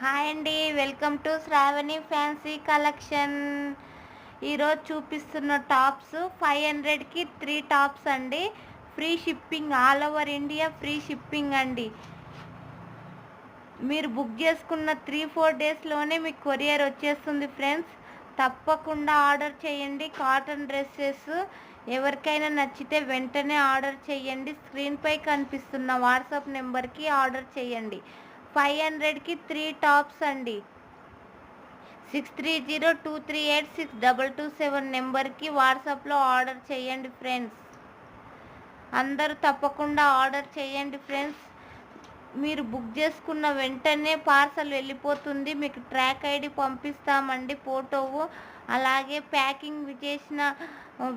Hi అండి, welcome to Sravani fancy collection. ఈరోజు చూపిస్తున్న టాప్స్ 500కి 3 టాప్స్ అండి. Free shipping, all over India free shipping అండి. మీరు బుక్ చేసుకున్న 3-4 డేస్లోనే మీకు కొరియర్ వచ్చేస్తుంది ఫ్రెండ్స్. తప్పకుండా ఆర్డర్ చేయండి. కాటన్ డ్రెస్సెస్ ఎవరికైనా నచ్చితే వెంటనే ఆర్డర్ చేయండి. స్క్రీన్పై కనిపిస్తున్న వాట్సాప్ నెంబర్కి ఆర్డర్ చేయండి. 500కి 3 టాప్స్ అండి. 6302386227 నెంబర్కి వాట్సాప్లో ఆర్డర్ చేయండి ఫ్రెండ్స్. అందరూ తప్పకుండా ఆర్డర్ చేయండి ఫ్రెండ్స్. మీరు బుక్ చేసుకున్న వెంటనే పార్సల్ వెళ్ళిపోతుంది. మీకు ట్రాక్ ఐడి పంపిస్తామండి, ఫోటోవు అలాగే ప్యాకింగ్ చేసిన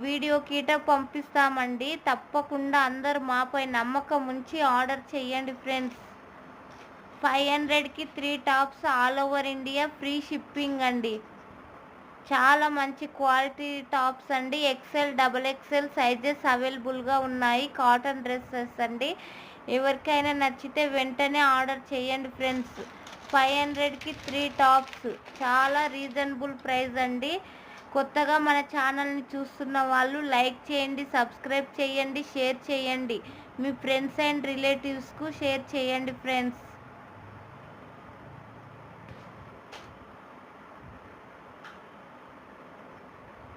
వీడియో కీట పంపిస్తామండి. తప్పకుండా అందరూ మాపై నమ్మకం ఉంచి ఆర్డర్ చేయండి ఫ్రెండ్స్. 500కి 3 tops, all over India free shipping అండి. చాలా మంచి క్వాలిటీ టాప్స్ అండి. ఎక్సెల్, డబుల్ ఎక్సెల్ సైజెస్ అవైలబుల్గా ఉన్నాయి. కాటన్ డ్రెస్సెస్ అండి. ఎవరికైనా నచ్చితే వెంటనే ఆర్డర్ చేయండి ఫ్రెండ్స్. 500కి 3 టాప్స్, చాలా రీజనబుల్ ప్రైస్ అండి. కొత్తగా మన ఛానల్ని చూస్తున్న వాళ్ళు లైక్ చేయండి, సబ్స్క్రైబ్ చేయండి, షేర్ చేయండి. మీ ఫ్రెండ్స్ అండ్ రిలేటివ్స్కు షేర్ చేయండి ఫ్రెండ్స్.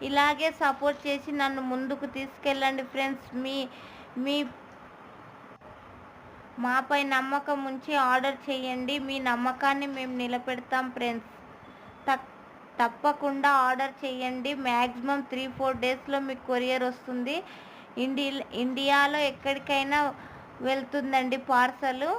ఇలాగే సపోర్ట్ చేసి నన్ను ముందుకు తీసుకెళ్ళండి ఫ్రెండ్స్. మీ మాపై నమ్మకం ఉంచి ఆర్డర్ చేయండి. మీ నమ్మకాన్ని మేము నిలబెడతాం ఫ్రెండ్స్. తప్పకుండా ఆర్డర్ చేయండి. మ్యాక్సిమం 3-4 డేస్లో మీకు కొరియర్ వస్తుంది. ఇండియాలో ఎక్కడికైనా వెళ్తుందండి పార్సలు.